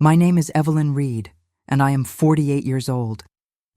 My name is Evelyn Reed, and I am 48 years old.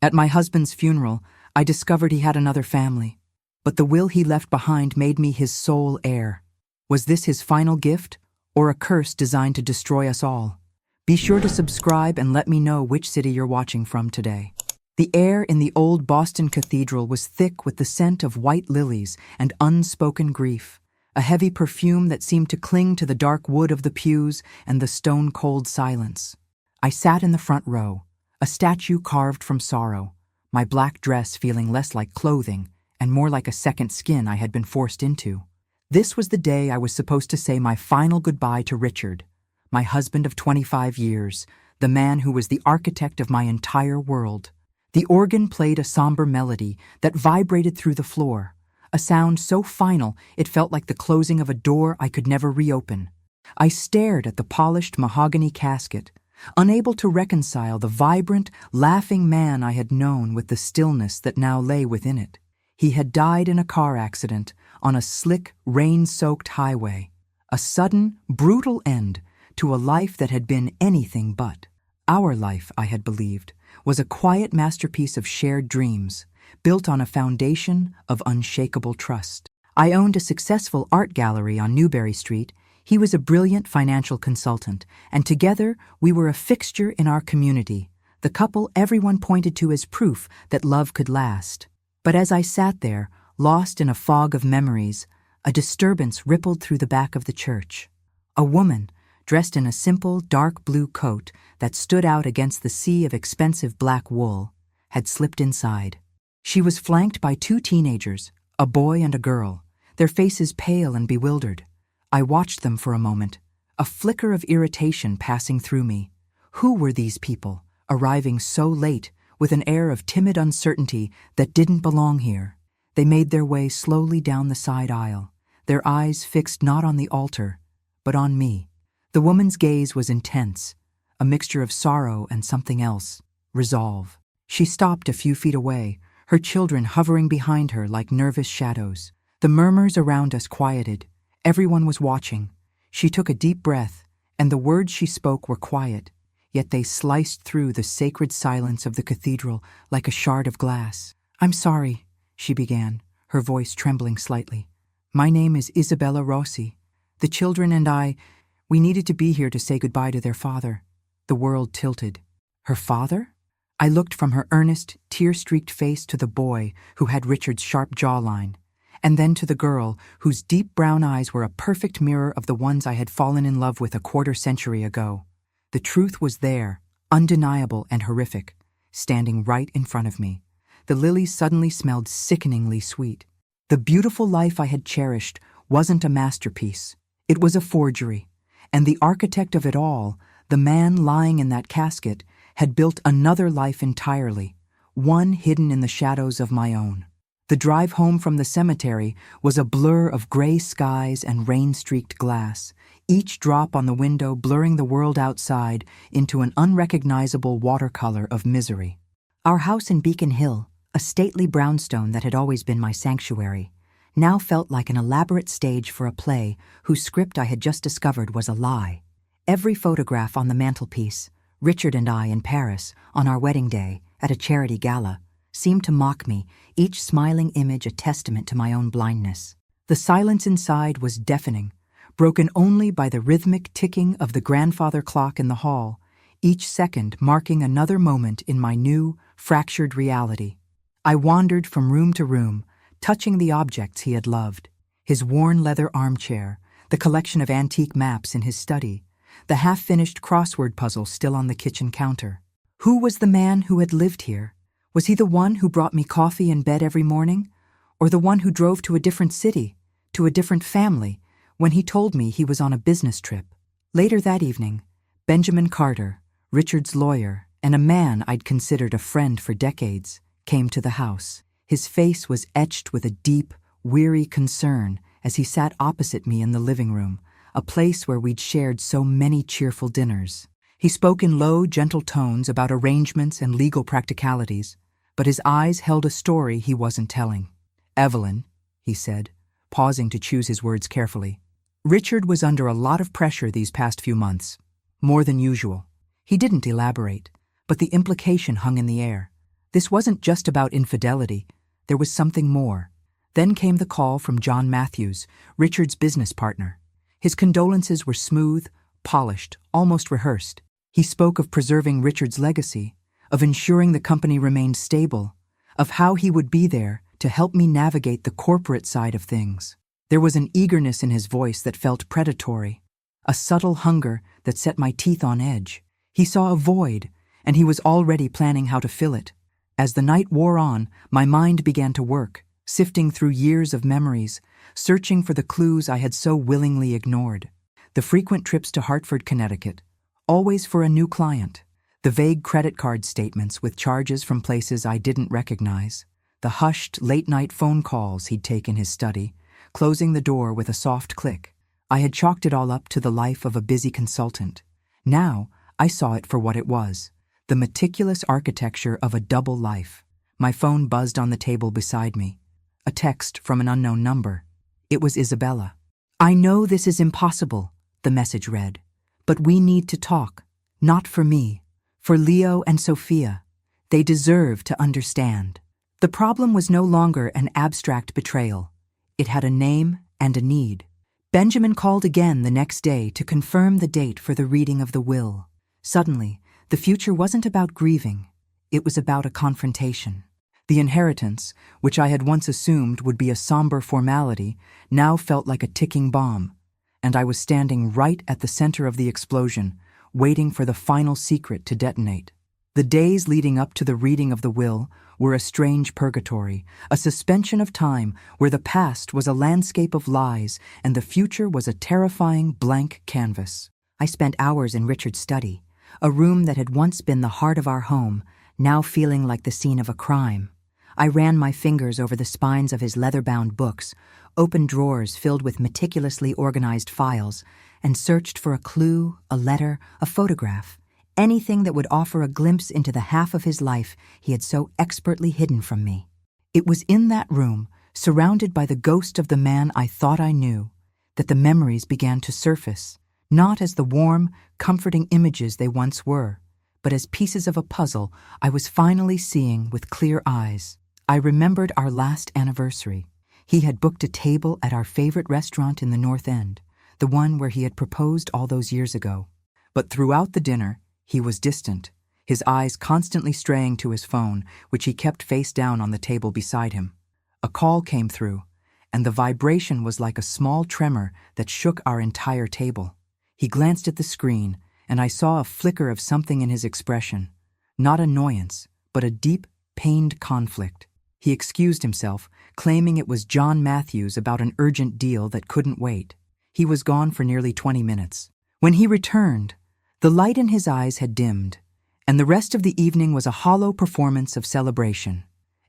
At my husband's funeral, I discovered he had another family, but the will he left behind made me his sole heir. Was this his final gift, or a curse designed to destroy us all? Be sure to subscribe and let me know which city you're watching from today. The air in the old Boston cathedral was thick with the scent of white lilies and unspoken grief, a heavy perfume that seemed to cling to the dark wood of the pews and the stone-cold silence. I sat in the front row, a statue carved from sorrow, my black dress feeling less like clothing and more like a second skin I had been forced into. This was the day I was supposed to say my final goodbye to Richard, my husband of 25 years, the man who was the architect of my entire world. The organ played a somber melody that vibrated through the floor, a sound so final it felt like the closing of a door I could never reopen. I stared at the polished mahogany casket, unable to reconcile the vibrant, laughing man I had known with the stillness that now lay within it. He had died in a car accident on a slick, rain-soaked highway, a sudden, brutal end to a life that had been anything but. Our life, I had believed, was a quiet masterpiece of shared dreams, built on a foundation of unshakable trust. I owned a successful art gallery on Newbury Street. He was a brilliant financial consultant, and together we were a fixture in our community, the couple everyone pointed to as proof that love could last. But as I sat there, lost in a fog of memories, a disturbance rippled through the back of the church. A woman, dressed in a simple, dark blue coat that stood out against the sea of expensive black wool, had slipped inside. She was flanked by two teenagers, a boy and a girl, their faces pale and bewildered. I watched them for a moment, a flicker of irritation passing through me. Who were these people, arriving so late, with an air of timid uncertainty that didn't belong here? They made their way slowly down the side aisle, their eyes fixed not on the altar, but on me. The woman's gaze was intense, a mixture of sorrow and something else, resolve. She stopped a few feet away, her children hovering behind her like nervous shadows. The murmurs around us quieted. Everyone was watching. She took a deep breath, and the words she spoke were quiet, yet they sliced through the sacred silence of the cathedral like a shard of glass. "I'm sorry," she began, her voice trembling slightly. "My name is Isabella Rossi. The children and we needed to be here to say goodbye to their father." The world tilted. Her father? I looked from her earnest, tear-streaked face to the boy who had Richard's sharp jawline, and then to the girl whose deep brown eyes were a perfect mirror of the ones I had fallen in love with a quarter-century ago. The truth was there, undeniable and horrific, standing right in front of me. The lilies suddenly smelled sickeningly sweet. The beautiful life I had cherished wasn't a masterpiece. It was a forgery, and the architect of it all, the man lying in that casket, had built another life entirely, one hidden in the shadows of my own. The drive home from the cemetery was a blur of gray skies and rain-streaked glass, each drop on the window blurring the world outside into an unrecognizable watercolor of misery. Our house in Beacon Hill, a stately brownstone that had always been my sanctuary, now felt like an elaborate stage for a play whose script I had just discovered was a lie. Every photograph on the mantelpiece, Richard and I in Paris on our wedding day at a charity gala, seemed to mock me, each smiling image a testament to my own blindness. The silence inside was deafening, broken only by the rhythmic ticking of the grandfather clock in the hall, each second marking another moment in my new, fractured reality. I wandered from room to room, touching the objects he had loved: his worn leather armchair, the collection of antique maps in his study, the half-finished crossword puzzle still on the kitchen counter. Who was the man who had lived here? Was he the one who brought me coffee in bed every morning? Or the one who drove to a different city, to a different family, when he told me he was on a business trip? Later that evening, Benjamin Carter, Richard's lawyer, and a man I'd considered a friend for decades, came to the house. His face was etched with a deep, weary concern as he sat opposite me in the living room, a place where we'd shared so many cheerful dinners. He spoke in low, gentle tones about arrangements and legal practicalities, but his eyes held a story he wasn't telling. "Evelyn," he said, pausing to choose his words carefully, "Richard was under a lot of pressure these past few months, more than usual. He didn't elaborate, but the implication hung in the air. This wasn't just about infidelity, there was something more. Then came the call from John Matthews, Richard's business partner. His condolences were smooth, polished, almost rehearsed. He spoke of preserving Richard's legacy, of ensuring the company remained stable, of how he would be there to help me navigate the corporate side of things. There was an eagerness in his voice that felt predatory, a subtle hunger that set my teeth on edge. He saw a void, and he was already planning how to fill it. As the night wore on, my mind began to work, sifting through years of memories, searching for the clues I had so willingly ignored. The frequent trips to Hartford, Connecticut, always for a new client. The vague credit card statements with charges from places I didn't recognize. The hushed, late-night phone calls he'd take in his study, closing the door with a soft click. I had chalked it all up to the life of a busy consultant. Now, I saw it for what it was, the meticulous architecture of a double life. My phone buzzed on the table beside me. A text from an unknown number. It was Isabella. "I know this is impossible," the message read, "but we need to talk. Not for me, for Leo and Sophia. They deserve to understand." The problem was no longer an abstract betrayal. It had a name and a need. Benjamin called again the next day to confirm the date for the reading of the will. Suddenly, the future wasn't about grieving. It was about a confrontation. The inheritance, which I had once assumed would be a somber formality, now felt like a ticking bomb, and I was standing right at the center of the explosion, waiting for the final secret to detonate. The days leading up to the reading of the will were a strange purgatory, a suspension of time where the past was a landscape of lies and the future was a terrifying blank canvas. I spent hours in Richard's study, a room that had once been the heart of our home, now feeling like the scene of a crime. I ran my fingers over the spines of his leather-bound books, opened drawers filled with meticulously organized files, and searched for a clue, a letter, a photograph, anything that would offer a glimpse into the half of his life he had so expertly hidden from me. It was in that room, surrounded by the ghost of the man I thought I knew, that the memories began to surface, not as the warm, comforting images they once were, but as pieces of a puzzle I was finally seeing with clear eyes. I remembered our last anniversary. He had booked a table at our favorite restaurant in the North End, the one where he had proposed all those years ago. But throughout the dinner, he was distant, his eyes constantly straying to his phone, which he kept face down on the table beside him. A call came through, and the vibration was like a small tremor that shook our entire table. He glanced at the screen, and I saw a flicker of something in his expression. Not annoyance, but a deep, pained conflict. He excused himself, claiming it was John Matthews about an urgent deal that couldn't wait. He was gone for nearly 20 minutes. When he returned, the light in his eyes had dimmed, and the rest of the evening was a hollow performance of celebration.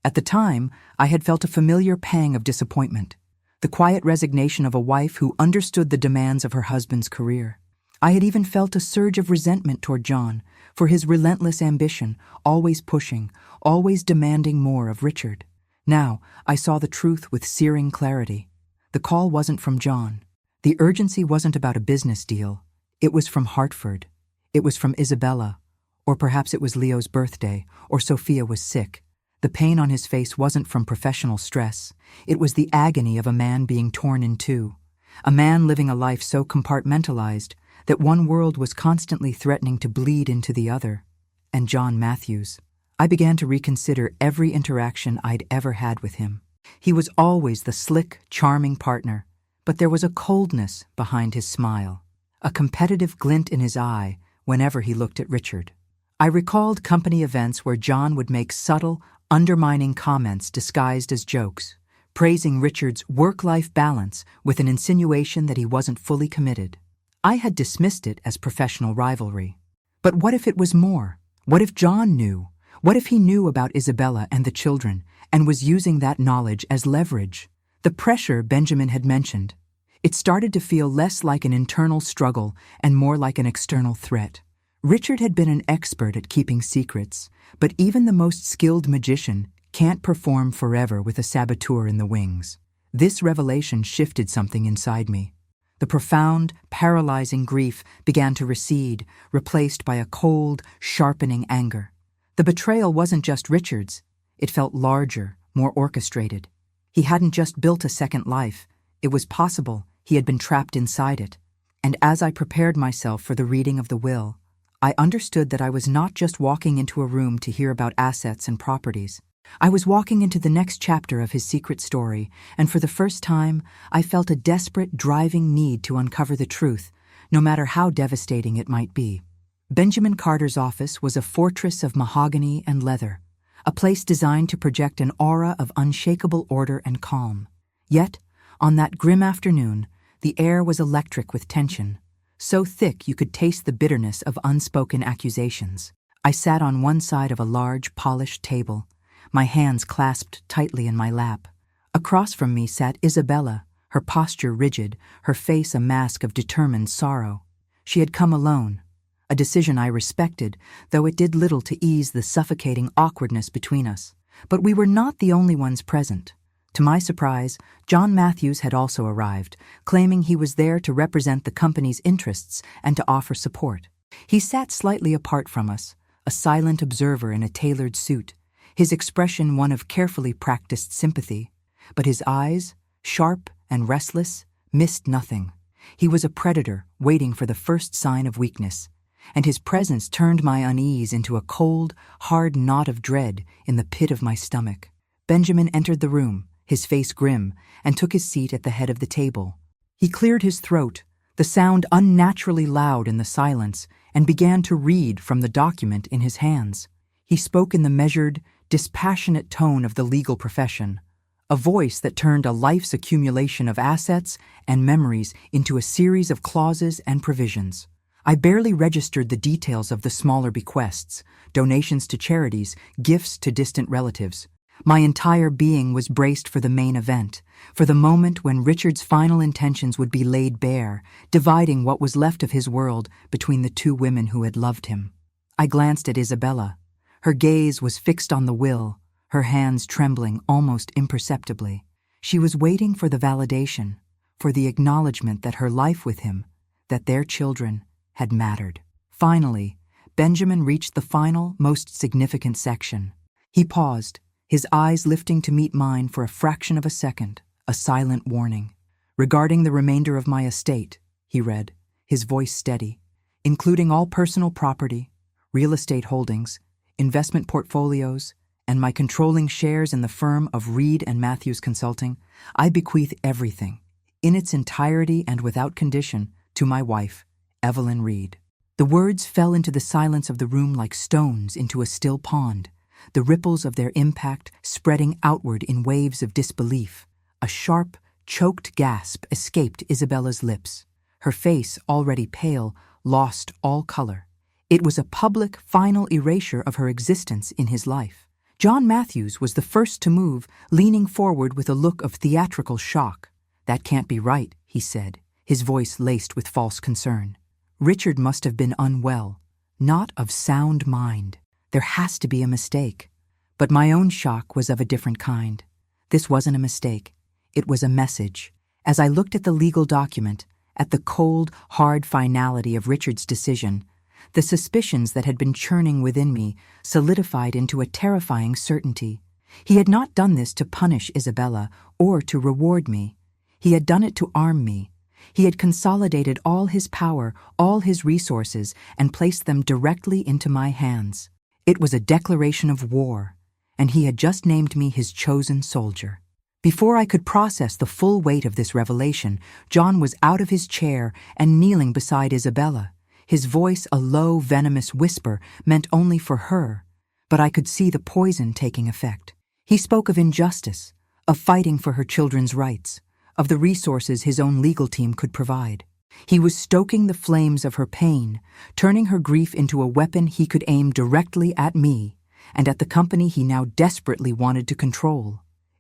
At the time, I had felt a familiar pang of disappointment, the quiet resignation of a wife who understood the demands of her husband's career. I had even felt a surge of resentment toward John for his relentless ambition, always pushing, always demanding more of Richard. Now, I saw the truth with searing clarity. The call wasn't from John. The urgency wasn't about a business deal. It was from Hartford. It was from Isabella. Or perhaps it was Leo's birthday, or Sophia was sick. The pain on his face wasn't from professional stress. It was the agony of a man being torn in two. A man living a life so compartmentalized that one world was constantly threatening to bleed into the other. And John Matthews. I began to reconsider every interaction I'd ever had with him. He was always the slick, charming partner, but there was a coldness behind his smile, a competitive glint in his eye whenever he looked at Richard. I recalled company events where John would make subtle, undermining comments disguised as jokes, praising Richard's work-life balance with an insinuation that he wasn't fully committed. I had dismissed it as professional rivalry. But what if it was more? What if John knew? What if he knew about Isabella and the children and was using that knowledge as leverage? The pressure Benjamin had mentioned. It started to feel less like an internal struggle and more like an external threat. Richard had been an expert at keeping secrets, but even the most skilled magician can't perform forever with a saboteur in the wings. This revelation shifted something inside me. The profound, paralyzing grief began to recede, replaced by a cold, sharpening anger. The betrayal wasn't just Richard's. It felt larger, more orchestrated. He hadn't just built a second life. It was possible he had been trapped inside it. And as I prepared myself for the reading of the will, I understood that I was not just walking into a room to hear about assets and properties. I was walking into the next chapter of his secret story, and for the first time, I felt a desperate, driving need to uncover the truth, no matter how devastating it might be. Benjamin Carter's office was a fortress of mahogany and leather, a place designed to project an aura of unshakable order and calm. Yet, on that grim afternoon, the air was electric with tension, so thick you could taste the bitterness of unspoken accusations. I sat on one side of a large, polished table, my hands clasped tightly in my lap. Across from me sat Isabella, her posture rigid, her face a mask of determined sorrow. She had come alone, a decision I respected, though it did little to ease the suffocating awkwardness between us. But we were not the only ones present. To my surprise, John Matthews had also arrived, claiming he was there to represent the company's interests and to offer support. He sat slightly apart from us, a silent observer in a tailored suit, his expression one of carefully practiced sympathy. But his eyes, sharp and restless, missed nothing. He was a predator waiting for the first sign of weakness, and his presence turned my unease into a cold, hard knot of dread in the pit of my stomach. Benjamin entered the room, his face grim, and took his seat at the head of the table. He cleared his throat, the sound unnaturally loud in the silence, and began to read from the document in his hands. He spoke in the measured, dispassionate tone of the legal profession, a voice that turned a life's accumulation of assets and memories into a series of clauses and provisions. I barely registered the details of the smaller bequests, donations to charities, gifts to distant relatives. My entire being was braced for the main event, for the moment when Richard's final intentions would be laid bare, dividing what was left of his world between the two women who had loved him. I glanced at Isabella. Her gaze was fixed on the will, her hands trembling almost imperceptibly. She was waiting for the validation, for the acknowledgement that her life with him, that their children, had mattered. Finally, Benjamin reached the final, most significant section. He paused, his eyes lifting to meet mine for a fraction of a second, a silent warning. "Regarding the remainder of my estate," he read, his voice steady, "including all personal property, real estate holdings, investment portfolios, and my controlling shares in the firm of Reed and Matthews Consulting, I bequeath everything, in its entirety and without condition, to my wife, Evelyn Reed." The words fell into the silence of the room like stones into a still pond, the ripples of their impact spreading outward in waves of disbelief. A sharp, choked gasp escaped Isabella's lips. Her face, already pale, lost all color. It was a public, final erasure of her existence in his life. John Matthews was the first to move, leaning forward with a look of theatrical shock. "That can't be right," he said, his voice laced with false concern. "Richard must have been unwell, not of sound mind. There has to be a mistake." But my own shock was of a different kind. This wasn't a mistake. It was a message. As I looked at the legal document, at the cold, hard finality of Richard's decision, the suspicions that had been churning within me solidified into a terrifying certainty. He had not done this to punish Isabella or to reward me. He had done it to arm me. He had consolidated all his power, all his resources, and placed them directly into my hands. It was a declaration of war, and he had just named me his chosen soldier. Before I could process the full weight of this revelation, John was out of his chair and kneeling beside Isabella, his voice a low, venomous whisper meant only for her, but I could see the poison taking effect. He spoke of injustice, of fighting for her children's rights, of the resources his own legal team could provide. He was stoking the flames of her pain, turning her grief into a weapon he could aim directly at me and at the company he now desperately wanted to control.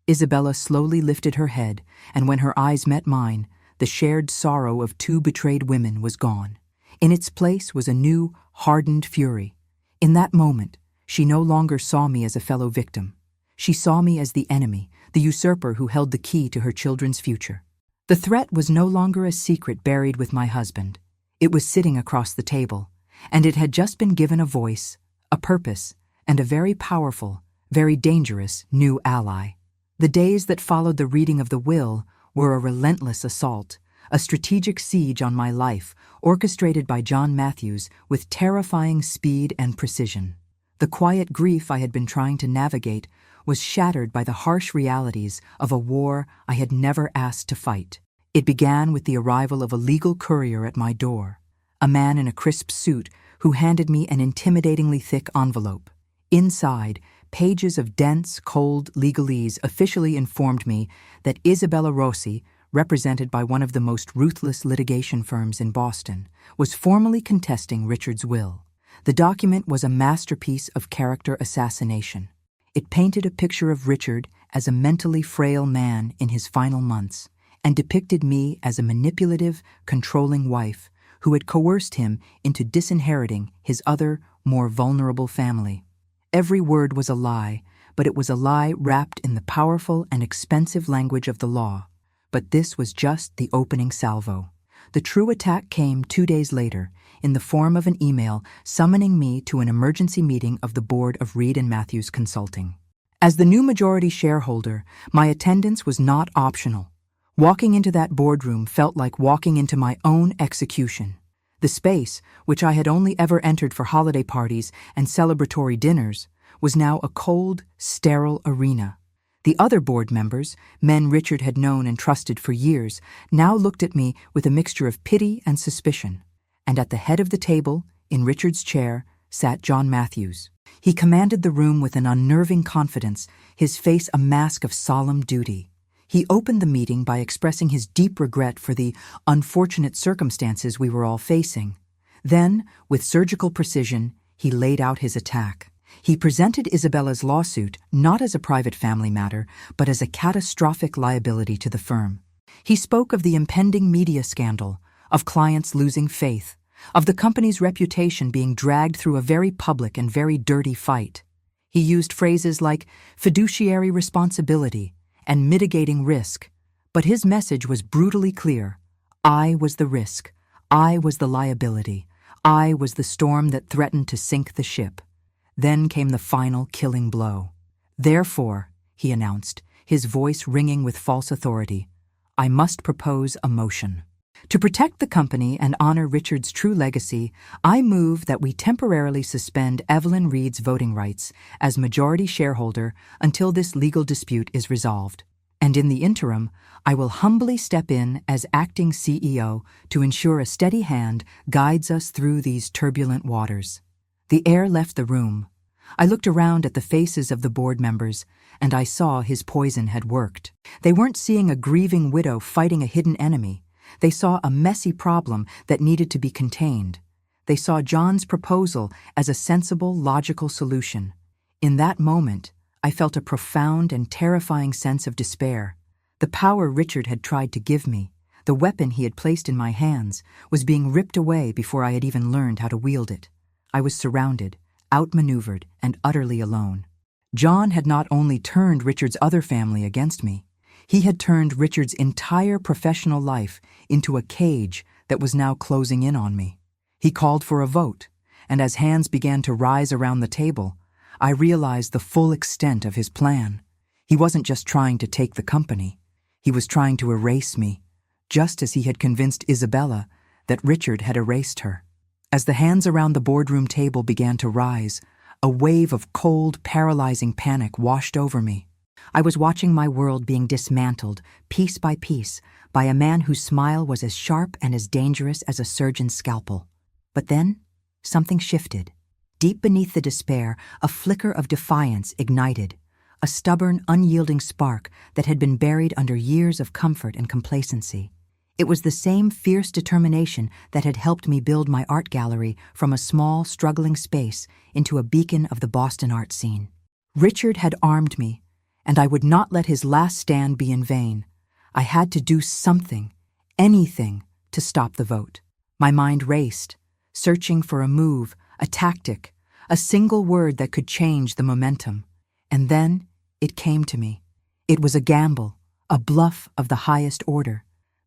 Isabella slowly lifted her head, and when her eyes met mine, the shared sorrow of two betrayed women was gone. In its place was a new, hardened fury. In that moment, she no longer saw me as a fellow victim. She saw me as the enemy, the usurper who held the key to her children's future. The threat was no longer a secret buried with my husband. It was sitting across the table, and it had just been given a voice, a purpose, and a very powerful, very dangerous new ally. The days that followed the reading of the will were a relentless assault, a strategic siege on my life, orchestrated by John Matthews with terrifying speed and precision. The quiet grief I had been trying to navigate was shattered by the harsh realities of a war I had never asked to fight. It began with the arrival of a legal courier at my door, a man in a crisp suit who handed me an intimidatingly thick envelope. Inside, pages of dense, cold legalese officially informed me that Isabella Rossi, represented by one of the most ruthless litigation firms in Boston, was formally contesting Richard's will. The document was a masterpiece of character assassination. It painted a picture of Richard as a mentally frail man in his final months, and depicted me as a manipulative, controlling wife who had coerced him into disinheriting his other, more vulnerable family. Every word was a lie, but it was a lie wrapped in the powerful and expensive language of the law. But this was just the opening salvo. The true attack came 2 days later, in the form of an email summoning me to an emergency meeting of the board of Reed and Matthews Consulting. As the new majority shareholder, my attendance was not optional. Walking into that boardroom felt like walking into my own execution. The space, which I had only ever entered for holiday parties and celebratory dinners, was now a cold, sterile arena. The other board members, men Richard had known and trusted for years, now looked at me with a mixture of pity and suspicion. And at the head of the table, in Richard's chair, sat John Matthews. He commanded the room with an unnerving confidence, his face a mask of solemn duty. He opened the meeting by expressing his deep regret for the unfortunate circumstances we were all facing. Then, with surgical precision, he laid out his attack. He presented Isabella's lawsuit not as a private family matter, but as a catastrophic liability to the firm. He spoke of the impending media scandal, of clients losing faith, of the company's reputation being dragged through a very public and very dirty fight. He used phrases like fiduciary responsibility and mitigating risk, but his message was brutally clear. I was the risk. I was the liability. I was the storm that threatened to sink the ship. Then came the final killing blow. Therefore, he announced, his voice ringing with false authority, I must propose a motion. To protect the company and honor Richard's true legacy, I move that we temporarily suspend Evelyn Reed's voting rights as majority shareholder until this legal dispute is resolved. And in the interim, I will humbly step in as acting CEO to ensure a steady hand guides us through these turbulent waters. The air left the room. I looked around at the faces of the board members, and I saw his poison had worked. They weren't seeing a grieving widow fighting a hidden enemy. They saw a messy problem that needed to be contained. They saw John's proposal as a sensible, logical solution. In that moment, I felt a profound and terrifying sense of despair. The power Richard had tried to give me, the weapon he had placed in my hands, was being ripped away before I had even learned how to wield it. I was surrounded, outmaneuvered, and utterly alone. John had not only turned Richard's other family against me, he had turned Richard's entire professional life into a cage that was now closing in on me. He called for a vote, and as hands began to rise around the table, I realized the full extent of his plan. He wasn't just trying to take the company. He was trying to erase me, just as he had convinced Isabella that Richard had erased her. As the hands around the boardroom table began to rise, a wave of cold, paralyzing panic washed over me. I was watching my world being dismantled, piece by piece, by a man whose smile was as sharp and as dangerous as a surgeon's scalpel. But then, something shifted. Deep beneath the despair, a flicker of defiance ignited, a stubborn, unyielding spark that had been buried under years of comfort and complacency. It was the same fierce determination that had helped me build my art gallery from a small, struggling space into a beacon of the Boston art scene. Richard had armed me, and I would not let his last stand be in vain. I had to do something, anything, to stop the vote. My mind raced, searching for a move, a tactic, a single word that could change the momentum. And then it came to me. It was a gamble, a bluff of the highest order.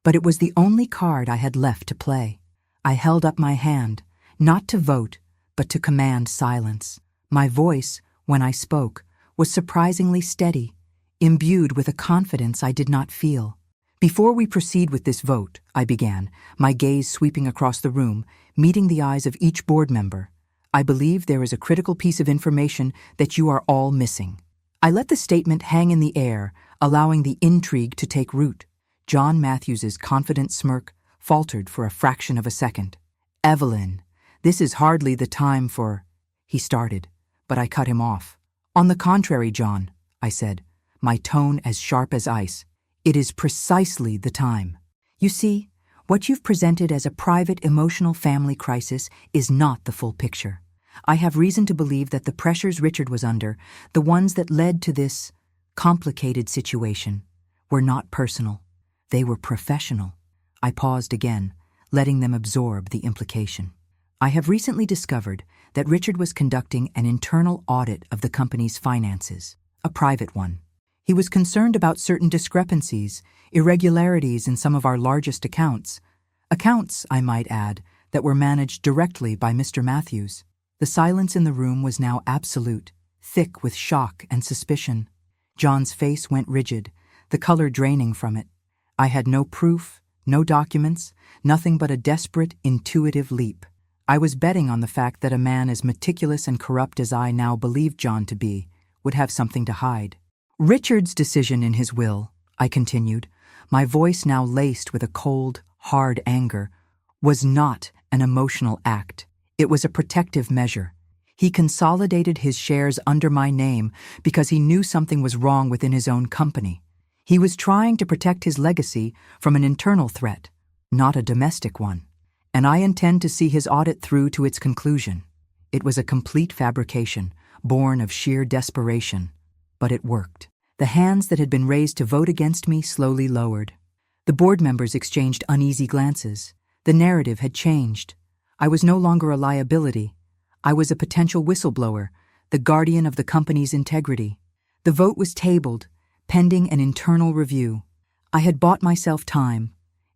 But it was the only card I had left to play. I held up my hand, not to vote, but to command silence. My voice, when I spoke, was surprisingly steady, imbued with a confidence I did not feel. Before we proceed with this vote, I began, my gaze sweeping across the room, meeting the eyes of each board member. I believe there is a critical piece of information that you are all missing. I let the statement hang in the air, allowing the intrigue to take root. John Matthews's confident smirk faltered for a fraction of a second. "Evelyn, this is hardly the time for—" he started, but I cut him off. "On the contrary, John," I said, my tone as sharp as ice. "It is precisely the time. You see, what you've presented as a private emotional family crisis is not the full picture. I have reason to believe that the pressures Richard was under, the ones that led to this complicated situation, were not personal. They were professional." I paused again, letting them absorb the implication. "I have recently discovered that Richard was conducting an internal audit of the company's finances, a private one. He was concerned about certain discrepancies, irregularities in some of our largest accounts. Accounts, I might add, that were managed directly by Mr. Matthews." The silence in the room was now absolute, thick with shock and suspicion. John's face went rigid, the color draining from it. I had no proof, no documents, nothing but a desperate, intuitive leap. I was betting on the fact that a man as meticulous and corrupt as I now believed John to be would have something to hide. "Richard's decision in his will," I continued, my voice now laced with a cold, hard anger, "was not an emotional act. It was a protective measure. He consolidated his shares under my name because he knew something was wrong within his own company. He was trying to protect his legacy from an internal threat, not a domestic one. And I intend to see his audit through to its conclusion. It was a complete fabrication, born of sheer desperation. But it worked." The hands that had been raised to vote against me slowly lowered. The board members exchanged uneasy glances. The narrative had changed. I was no longer a liability. I was a potential whistleblower, the guardian of the company's integrity. The vote was tabled, pending an internal review. I had bought myself time.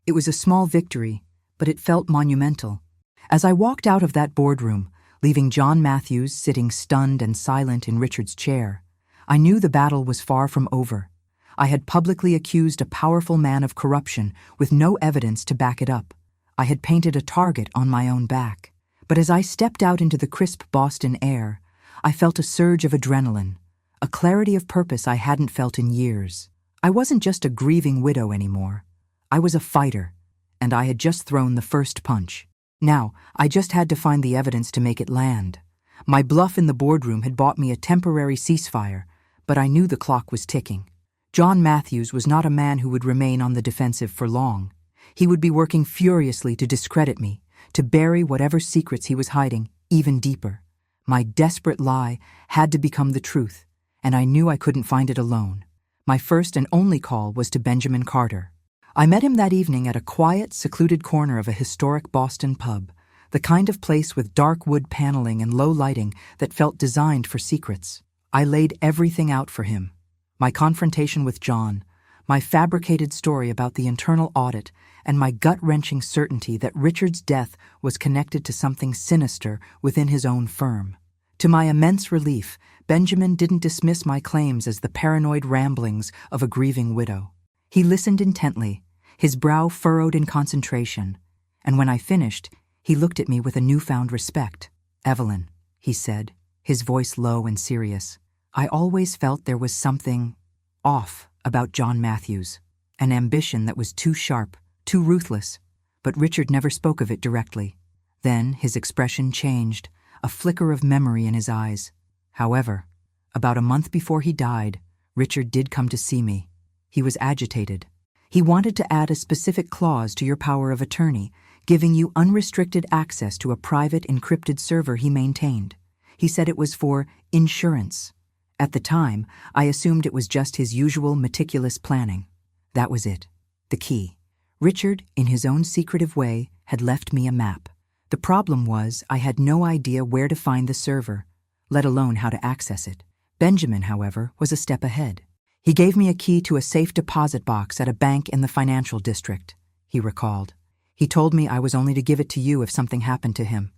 It was a small victory, but it felt monumental. As I walked out of that boardroom, leaving John Matthews sitting stunned and silent in Richard's chair, I knew the battle was far from over. I had publicly accused a powerful man of corruption with no evidence to back it up. I had painted a target on my own back. But as I stepped out into the crisp Boston air, I felt a surge of adrenaline, a clarity of purpose I hadn't felt in years. I wasn't just a grieving widow anymore. I was a fighter, and I had just thrown the first punch. Now, I just had to find the evidence to make it land. My bluff in the boardroom had bought me a temporary ceasefire, but I knew the clock was ticking. John Matthews was not a man who would remain on the defensive for long. He would be working furiously to discredit me, to bury whatever secrets he was hiding even deeper. My desperate lie had to become the truth, and I knew I couldn't find it alone. My first and only call was to Benjamin Carter. I met him that evening at a quiet, secluded corner of a historic Boston pub, the kind of place with dark wood paneling and low lighting that felt designed for secrets. I laid everything out for him. My confrontation with John, my fabricated story about the internal audit, and my gut-wrenching certainty that Richard's death was connected to something sinister within his own firm. To my immense relief, Benjamin didn't dismiss my claims as the paranoid ramblings of a grieving widow. He listened intently, his brow furrowed in concentration, and when I finished, he looked at me with a newfound respect. "Evelyn," he said, his voice low and serious, "I always felt there was something off about John Matthews, an ambition that was too sharp, too ruthless, but Richard never spoke of it directly." Then his expression changed, a flicker of memory in his eyes. "However, about a month before he died, Richard did come to see me. He was agitated. He wanted to add a specific clause to your power of attorney, giving you unrestricted access to a private encrypted server he maintained. He said it was for insurance. At the time, I assumed it was just his usual meticulous planning. That was it. The key. Richard, in his own secretive way, had left me a map. The problem was I had no idea where to find the server, let alone how to access it. Benjamin, however, was a step ahead. He gave me a key to a safe deposit box at a bank in the financial district. he recalled. He told me I was only to give it to you if something happened to him.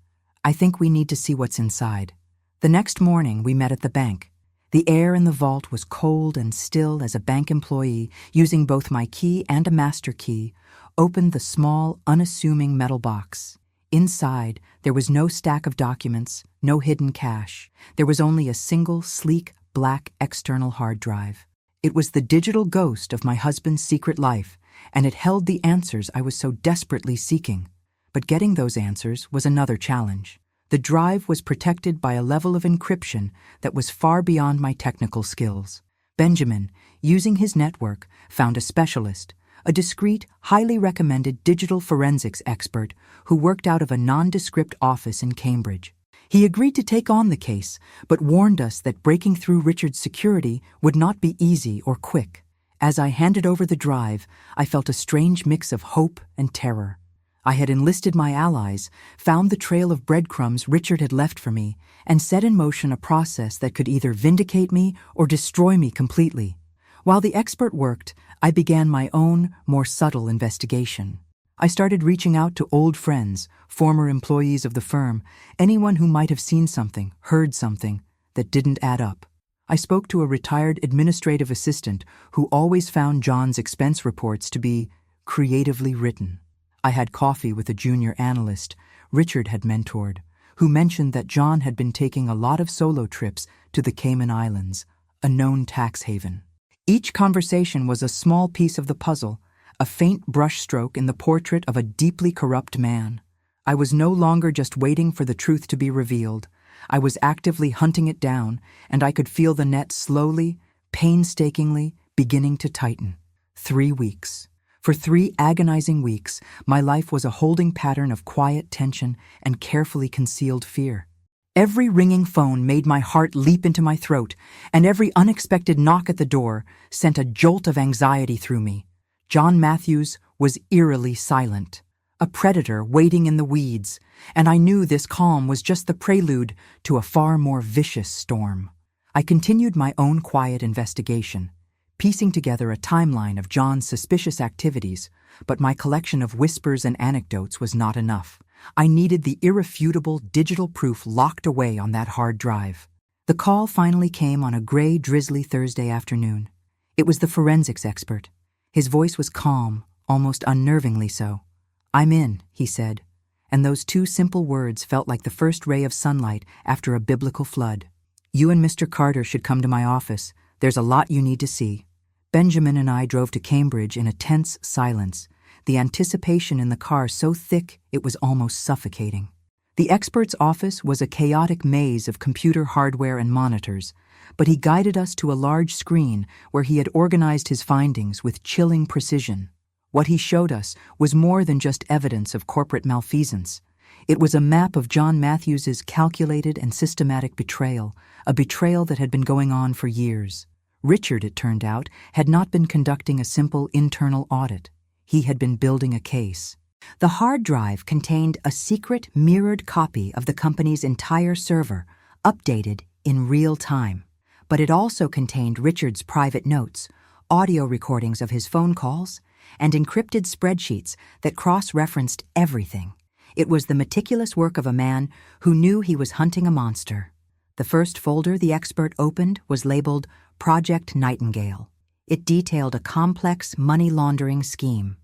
I think we need to see what's inside. The next morning, we met at the bank. The air in the vault was cold and still as a bank employee, using both my key and a master key, opened the small, unassuming metal box. Inside, there was no stack of documents, no hidden cash. There was only a single, sleek, black external hard drive. It was the digital ghost of my husband's secret life, and it held the answers I was so desperately seeking. But getting those answers was another challenge. The drive was protected by a level of encryption that was far beyond my technical skills. Benjamin, using his network, found a specialist, a discreet, highly recommended digital forensics expert who worked out of a nondescript office in Cambridge. He agreed to take on the case, but warned us that breaking through Richard's security would not be easy or quick. As I handed over the drive, I felt a strange mix of hope and terror. I had enlisted my allies, found the trail of breadcrumbs Richard had left for me, and set in motion a process that could either vindicate me or destroy me completely. While the expert worked, I began my own, more subtle investigation. I started reaching out to old friends, former employees of the firm, anyone who might have seen something, heard something, that didn't add up. I spoke to a retired administrative assistant who always found John's expense reports to be creatively written. I had coffee with a junior analyst Richard had mentored, who mentioned that John had been taking a lot of solo trips to the Cayman Islands, a known tax haven. Each conversation was a small piece of the puzzle, a faint brushstroke in the portrait of a deeply corrupt man. I was no longer just waiting for the truth to be revealed. I was actively hunting it down, and I could feel the net slowly, painstakingly, beginning to tighten. 3 weeks. For 3 agonizing weeks, my life was a holding pattern of quiet tension and carefully concealed fear. Every ringing phone made my heart leap into my throat, and every unexpected knock at the door sent a jolt of anxiety through me. John Matthews was eerily silent, a predator waiting in the weeds, and I knew this calm was just the prelude to a far more vicious storm. I continued my own quiet investigation, piecing together a timeline of John's suspicious activities, but my collection of whispers and anecdotes was not enough. I needed the irrefutable digital proof locked away on that hard drive. The call finally came on a gray, drizzly Thursday afternoon. It was the forensics expert. His voice was calm, almost unnervingly so. "I'm in," he said, and those 2 simple words felt like the first ray of sunlight after a biblical flood. "You and Mr. Carter should come to my office. There's a lot you need to see." Benjamin and I drove to Cambridge in a tense silence, the anticipation in the car so thick it was almost suffocating. The expert's office was a chaotic maze of computer hardware and monitors, but he guided us to a large screen where he had organized his findings with chilling precision. What he showed us was more than just evidence of corporate malfeasance. It was a map of John Matthews's calculated and systematic betrayal, a betrayal that had been going on for years. Richard, it turned out, had not been conducting a simple internal audit. He had been building a case. The hard drive contained a secret mirrored copy of the company's entire server, updated in real time. But it also contained Richard's private notes, audio recordings of his phone calls, and encrypted spreadsheets that cross-referenced everything. It was the meticulous work of a man who knew he was hunting a monster. The first folder the expert opened was labeled Project Nightingale. It detailed a complex money laundering scheme.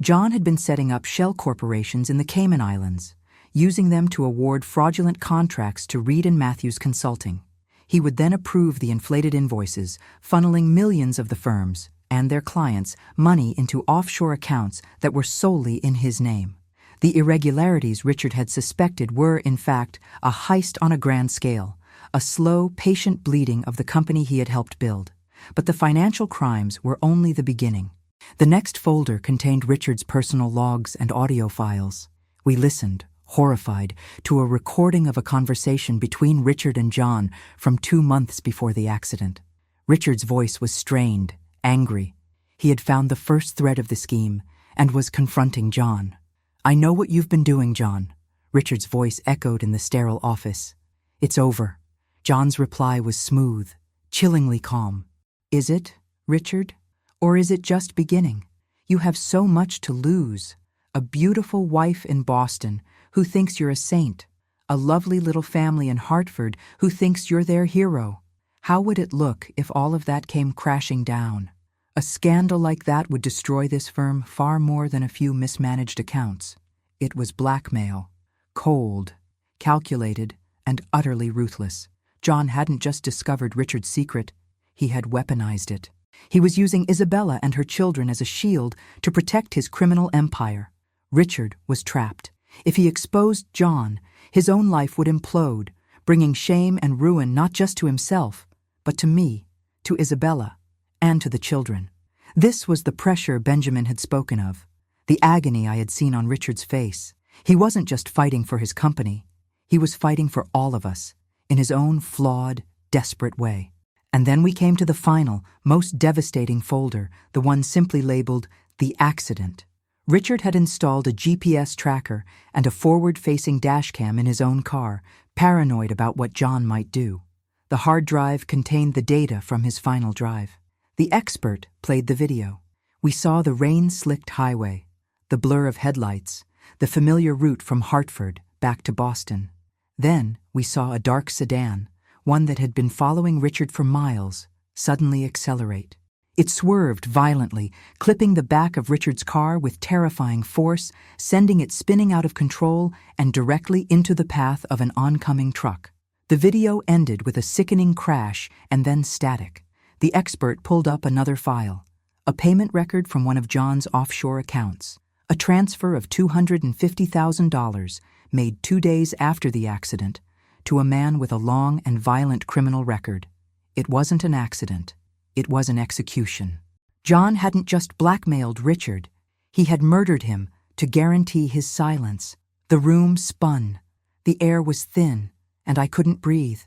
John had been setting up shell corporations in the Cayman Islands, using them to award fraudulent contracts to Reed and Matthews Consulting. He would then approve the inflated invoices, funneling millions of the firms and their clients' money into offshore accounts that were solely in his name. The irregularities Richard had suspected were, in fact, a heist on a grand scale, a slow, patient bleeding of the company he had helped build. But the financial crimes were only the beginning. The next folder contained Richard's personal logs and audio files. We listened, horrified, to a recording of a conversation between Richard and John from 2 months before the accident. Richard's voice was strained, angry. He had found the first thread of the scheme and was confronting John. "I know what you've been doing, John." Richard's voice echoed in the sterile office. "It's over." John's reply was smooth, chillingly calm. "Is it, Richard? Or is it just beginning?" You have so much to lose. A beautiful wife in Boston who thinks you're a saint. A lovely little family in Hartford who thinks you're their hero. How would it look if all of that came crashing down? A scandal like that would destroy this firm far more than a few mismanaged accounts. It was blackmail. Cold, calculated, and utterly ruthless. John hadn't just discovered Richard's secret, he had weaponized it. He was using Isabella and her children as a shield to protect his criminal empire. Richard was trapped. If he exposed John, his own life would implode, bringing shame and ruin not just to himself, but to me, to Isabella, and to the children. This was the pressure Benjamin had spoken of, the agony I had seen on Richard's face. He wasn't just fighting for his company, he was fighting for all of us, in his own flawed, desperate way. And then we came to the final, most devastating folder, the one simply labeled The Accident. Richard had installed a GPS tracker and a forward-facing dashcam in his own car, paranoid about what John might do. The hard drive contained the data from his final drive. The expert played the video. We saw the rain-slicked highway, the blur of headlights, the familiar route from Hartford back to Boston. Then we saw a dark sedan, one that had been following Richard for miles, suddenly accelerate. It swerved violently, clipping the back of Richard's car with terrifying force, sending it spinning out of control and directly into the path of an oncoming truck. The video ended with a sickening crash and then static. The expert pulled up another file, a payment record from one of John's offshore accounts, a transfer of $250,000 made 2 days after the accident to a man with a long and violent criminal record. It wasn't an accident. It was an execution. John hadn't just blackmailed Richard. He had murdered him to guarantee his silence. The room spun. The air was thin, and I couldn't breathe.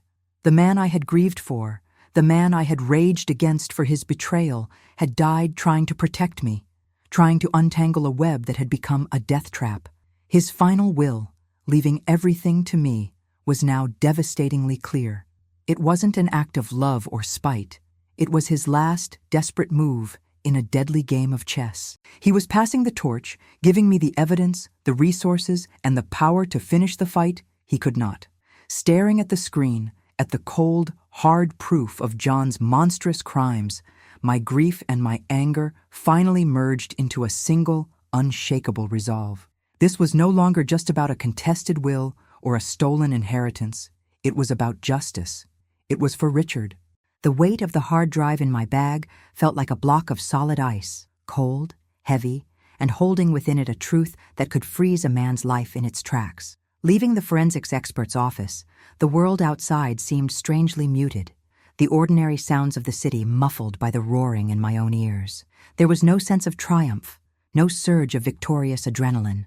The man I had grieved for, the man I had raged against for his betrayal, had died trying to protect me, trying to untangle a web that had become a death trap. His final will, leaving everything to me, was now devastatingly clear. It wasn't an act of love or spite. It was his last, desperate move in a deadly game of chess. He was passing the torch, giving me the evidence, the resources, and the power to finish the fight he could not. Staring at the screen, at the cold, hard proof of John's monstrous crimes, my grief and my anger finally merged into a single, unshakable resolve. This was no longer just about a contested will or a stolen inheritance. It was about justice. It was for Richard. The weight of the hard drive in my bag felt like a block of solid ice, cold, heavy, and holding within it a truth that could freeze a man's life in its tracks. Leaving the forensics expert's office, the world outside seemed strangely muted, the ordinary sounds of the city muffled by the roaring in my own ears. There was no sense of triumph, no surge of victorious adrenaline.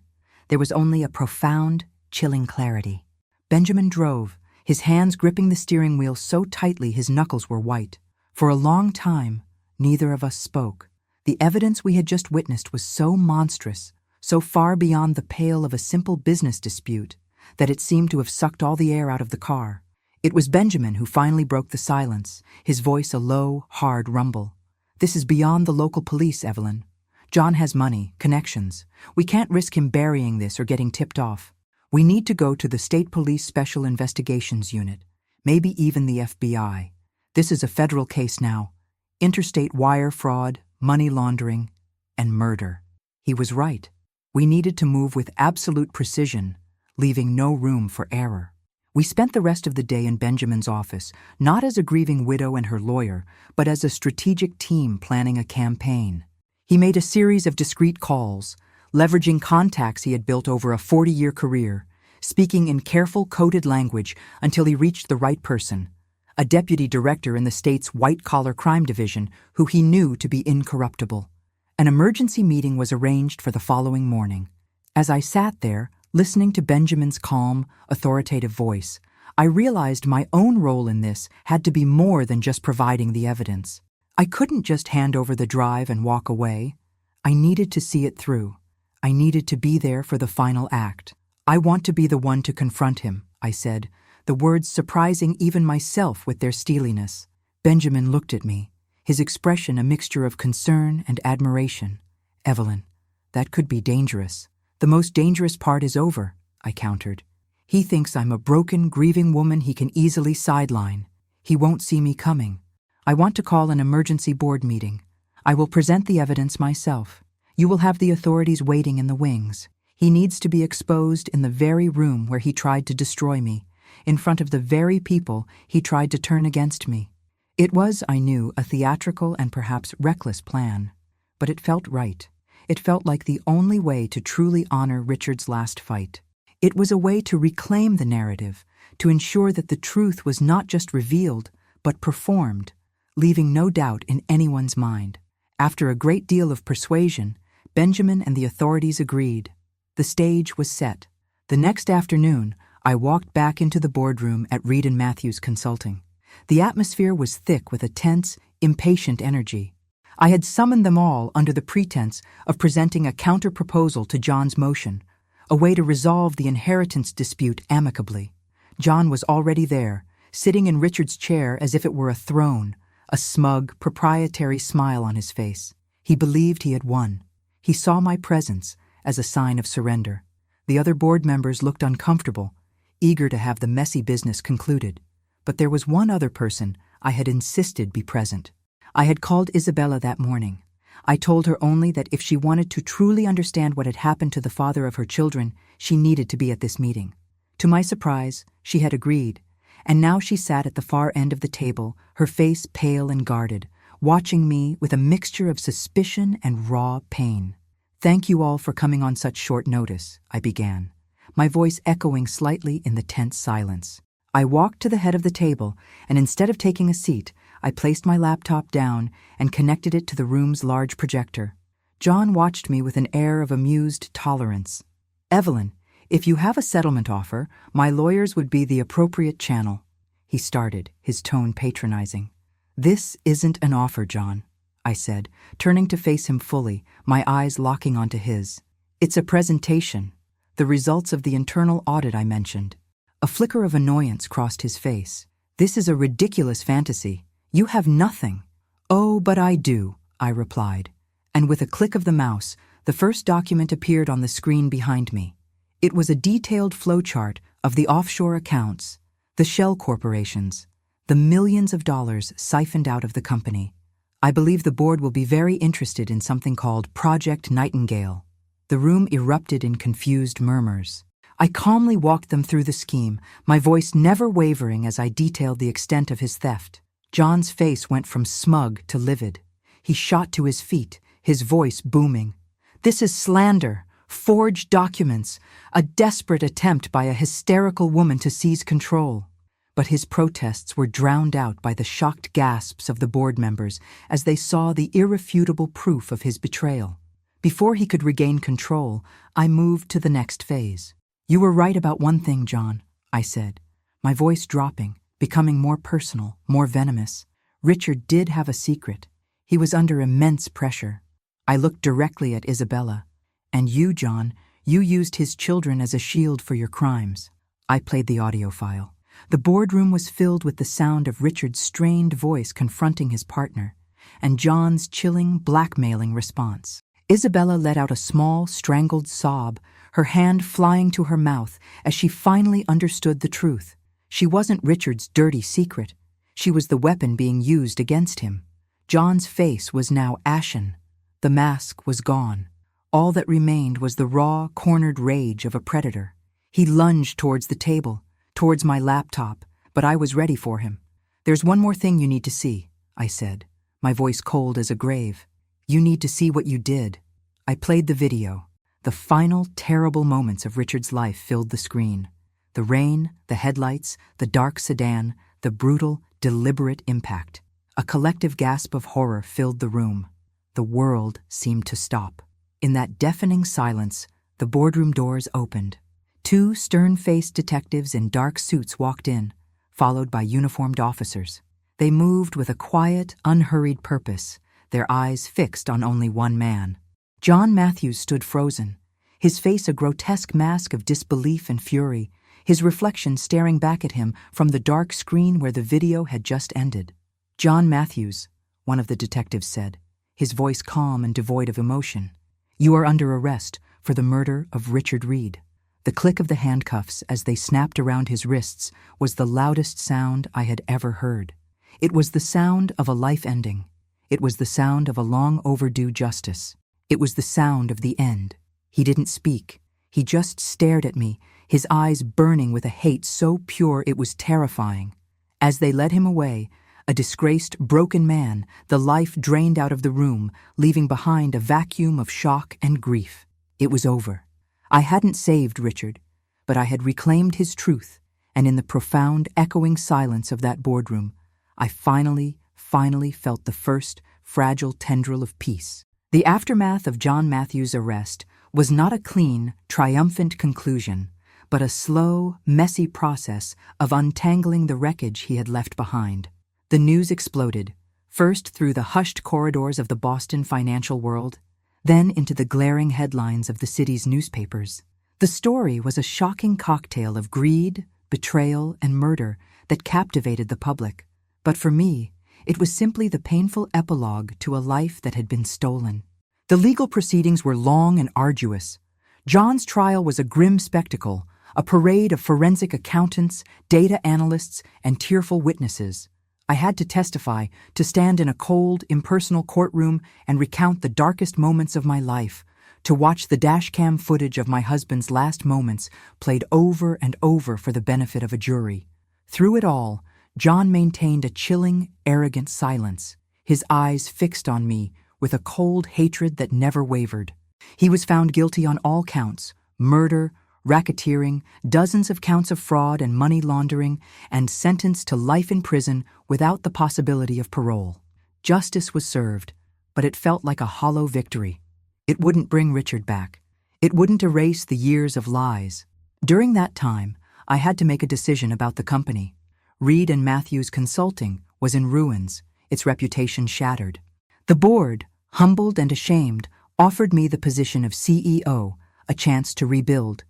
There was only a profound, chilling clarity. Benjamin drove, his hands gripping the steering wheel so tightly his knuckles were white. For a long time, neither of us spoke. The evidence we had just witnessed was so monstrous, so far beyond the pale of a simple business dispute, that it seemed to have sucked all the air out of the car. It was Benjamin who finally broke the silence, his voice a low, hard rumble. "This is beyond the local police, Evelyn. John has money, connections. We can't risk him burying this or getting tipped off. We need to go to the State Police Special Investigations Unit, maybe even the FBI. This is a federal case now. Interstate wire fraud, money laundering, and murder." He was right. We needed to move with absolute precision, leaving no room for error. We spent the rest of the day in Benjamin's office, not as a grieving widow and her lawyer, but as a strategic team planning a campaign. He made a series of discreet calls, leveraging contacts he had built over a 40-year career, speaking in careful, coded language until he reached the right person, a deputy director in the state's white-collar crime division who he knew to be incorruptible. An emergency meeting was arranged for the following morning. As I sat there, listening to Benjamin's calm, authoritative voice, I realized my own role in this had to be more than just providing the evidence. I couldn't just hand over the drive and walk away. I needed to see it through. I needed to be there for the final act. "I want to be the one to confront him," I said, the words surprising even myself with their steeliness. Benjamin looked at me, his expression a mixture of concern and admiration, Evelyn, that could be dangerous. The most dangerous part is over, I countered. He thinks I'm a broken, grieving woman he can easily sideline. He won't see me coming. I want to call an emergency board meeting. I will present the evidence myself. You will have the authorities waiting in the wings. He needs to be exposed in the very room where he tried to destroy me, in front of the very people he tried to turn against me. It was, I knew, a theatrical and perhaps reckless plan, but it felt right. It felt like the only way to truly honor Richard's last fight. It was a way to reclaim the narrative, to ensure that the truth was not just revealed, but performed, leaving no doubt in anyone's mind. After a great deal of persuasion, Benjamin and the authorities agreed. The stage was set. The next afternoon, I walked back into the boardroom at Reed and Matthews Consulting. The atmosphere was thick with a tense, impatient energy. I had summoned them all under the pretense of presenting a counter-proposal to John's motion, a way to resolve the inheritance dispute amicably. John was already there, sitting in Richard's chair as if it were a throne, a smug, proprietary smile on his face. He believed he had won. He saw my presence as a sign of surrender. The other board members looked uncomfortable, eager to have the messy business concluded. But there was one other person I had insisted be present. I had called Isabella that morning. I told her only that if she wanted to truly understand what had happened to the father of her children, she needed to be at this meeting. To my surprise, she had agreed, and now she sat at the far end of the table, her face pale and guarded, watching me with a mixture of suspicion and raw pain. "Thank you all for coming on such short notice," I began, my voice echoing slightly in the tense silence. I walked to the head of the table, and instead of taking a seat, I placed my laptop down and connected it to the room's large projector. John watched me with an air of amused tolerance. "Evelyn, if you have a settlement offer, my lawyers would be the appropriate channel," he started, his tone patronizing. "This isn't an offer, John," I said, turning to face him fully, my eyes locking onto his. "It's a presentation, the results of the internal audit I mentioned." A flicker of annoyance crossed his face. "This is a ridiculous fantasy. You have nothing." "Oh, but I do," I replied, and with a click of the mouse, the first document appeared on the screen behind me. It was a detailed flowchart of the offshore accounts, the shell corporations, the millions of dollars siphoned out of the company. "I believe the board will be very interested in something called Project Nightingale." The room erupted in confused murmurs. I calmly walked them through the scheme, my voice never wavering as I detailed the extent of his theft. John's face went from smug to livid. He shot to his feet, his voice booming. "This is slander, forged documents, a desperate attempt by a hysterical woman to seize control." But his protests were drowned out by the shocked gasps of the board members as they saw the irrefutable proof of his betrayal. Before he could regain control, I moved to the next phase. "You were right about one thing, John," I said, my voice dropping, becoming more personal, more venomous. "Richard did have a secret. He was under immense pressure." I looked directly at Isabella. "And you, John, you used his children as a shield for your crimes." I played the audio file. The boardroom was filled with the sound of Richard's strained voice confronting his partner, and John's chilling, blackmailing response. Isabella let out a small, strangled sob, her hand flying to her mouth as she finally understood the truth. She wasn't Richard's dirty secret. She was the weapon being used against him. John's face was now ashen. The mask was gone. All that remained was the raw, cornered rage of a predator. He lunged towards the table, towards my laptop, but I was ready for him. "There's one more thing you need to see," I said, my voice cold as a grave. "You need to see what you did." I played the video. The final, terrible moments of Richard's life filled the screen. The rain, the headlights, the dark sedan, the brutal, deliberate impact. A collective gasp of horror filled the room. The world seemed to stop. In that deafening silence, the boardroom doors opened. Two stern-faced detectives in dark suits walked in, followed by uniformed officers. They moved with a quiet, unhurried purpose, their eyes fixed on only one man. John Matthews stood frozen, his face a grotesque mask of disbelief and fury, his reflection staring back at him from the dark screen where the video had just ended. "John Matthews," one of the detectives said, his voice calm and devoid of emotion. "You are under arrest for the murder of Richard Reed." The click of the handcuffs as they snapped around his wrists was the loudest sound I had ever heard. It was the sound of a life ending. It was the sound of a long overdue justice. It was the sound of the end. He didn't speak. He just stared at me, his eyes burning with a hate so pure it was terrifying. As they led him away, a disgraced, broken man, the life drained out of the room, leaving behind a vacuum of shock and grief. It was over. I hadn't saved Richard, but I had reclaimed his truth, and in the profound, echoing silence of that boardroom, I finally felt the first fragile tendril of peace. The aftermath of John Matthews' arrest was not a clean, triumphant conclusion, but a slow, messy process of untangling the wreckage he had left behind. The news exploded, first through the hushed corridors of the Boston financial world, then into the glaring headlines of the city's newspapers. The story was a shocking cocktail of greed, betrayal, and murder that captivated the public. But for me, it was simply the painful epilogue to a life that had been stolen. The legal proceedings were long and arduous. John's trial was a grim spectacle, a parade of forensic accountants, data analysts, and tearful witnesses. I had to testify, to stand in a cold, impersonal courtroom and recount the darkest moments of my life, to watch the dashcam footage of my husband's last moments played over and over for the benefit of a jury. Through it all, John maintained a chilling, arrogant silence, his eyes fixed on me with a cold hatred that never wavered. He was found guilty on all counts: murder, racketeering, dozens of counts of fraud and money laundering, and sentenced to life in prison without the possibility of parole. Justice was served, but it felt like a hollow victory. It wouldn't bring Richard back. It wouldn't erase the years of lies. During that time, I had to make a decision about the company. Reed and Matthews Consulting was in ruins, its reputation shattered. The board, humbled and ashamed, offered me the position of CEO, a chance to rebuild.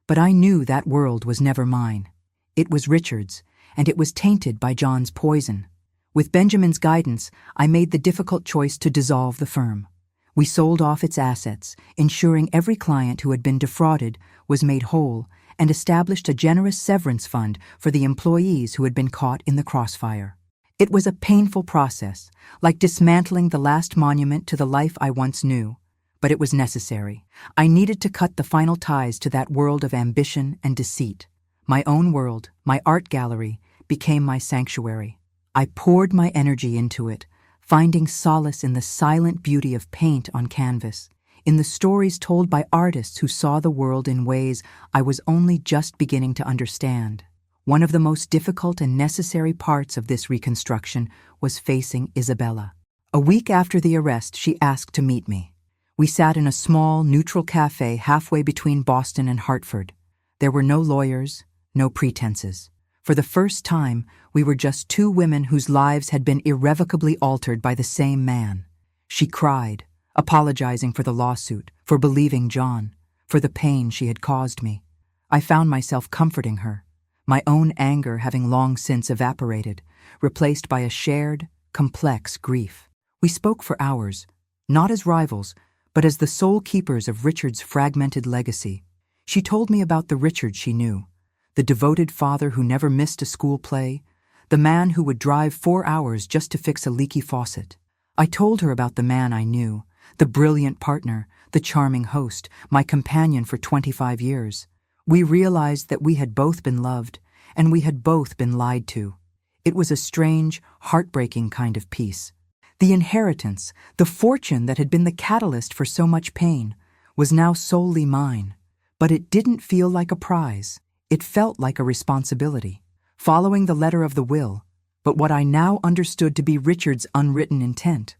But I knew that world was never mine. It was Richard's, and it was tainted by John's poison. With Benjamin's guidance, I made the difficult choice to dissolve the firm. We sold off its assets, ensuring every client who had been defrauded was made whole, and established a generous severance fund for the employees who had been caught in the crossfire. It was a painful process, like dismantling the last monument to the life I once knew. But it was necessary. I needed to cut the final ties to that world of ambition and deceit. My own world, my art gallery, became my sanctuary. I poured my energy into it, finding solace in the silent beauty of paint on canvas, in the stories told by artists who saw the world in ways I was only just beginning to understand. One of the most difficult and necessary parts of this reconstruction was facing Isabella. A week after the arrest, she asked to meet me. We sat in a small, neutral cafe halfway between Boston and Hartford. There were no lawyers, no pretenses. For the first time, we were just two women whose lives had been irrevocably altered by the same man. She cried, apologizing for the lawsuit, for believing John, for the pain she had caused me. I found myself comforting her, my own anger having long since evaporated, replaced by a shared, complex grief. We spoke for hours, not as rivals, but as the sole keepers of Richard's fragmented legacy. She told me about the Richard she knew, the devoted father who never missed a school play, the man who would drive 4 hours just to fix a leaky faucet. I told her about the man I knew, the brilliant partner, the charming host, my companion for 25 years. We realized that we had both been loved, and we had both been lied to. It was a strange, heartbreaking kind of peace. The inheritance, the fortune that had been the catalyst for so much pain, was now solely mine. But it didn't feel like a prize. It felt like a responsibility, following the letter of the will, but what I now understood to be Richard's unwritten intent.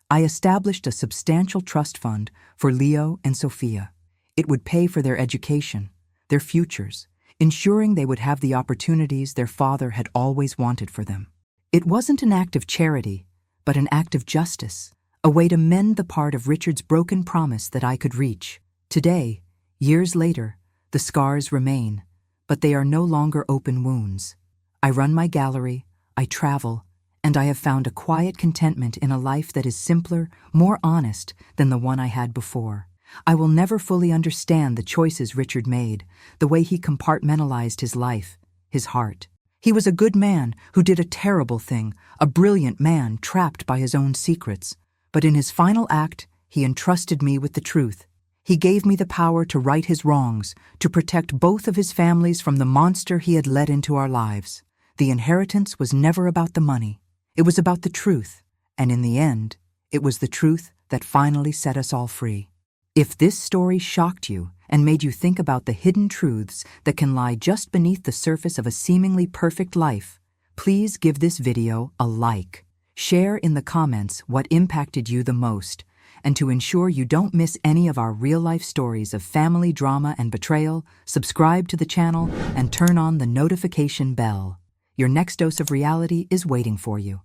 I established a substantial trust fund for Leo and Sophia. It would pay for their education, their futures, ensuring they would have the opportunities their father had always wanted for them. It wasn't an act of charity, but an act of justice, a way to mend the part of Richard's broken promise that I could reach. Today, years later, the scars remain, but they are no longer open wounds. I run my gallery, I travel, and I have found a quiet contentment in a life that is simpler, more honest than the one I had before. I will never fully understand the choices Richard made, the way he compartmentalized his life, his heart. He was a good man who did a terrible thing, a brilliant man trapped by his own secrets. But in his final act, he entrusted me with the truth. He gave me the power to right his wrongs, to protect both of his families from the monster he had let into our lives. The inheritance was never about the money. It was about the truth. And in the end, it was the truth that finally set us all free. If this story shocked you and made you think about the hidden truths that can lie just beneath the surface of a seemingly perfect life, please give this video a like. Share in the comments what impacted you the most. And to ensure you don't miss any of our real-life stories of family drama and betrayal, subscribe to the channel and turn on the notification bell. Your next dose of reality is waiting for you.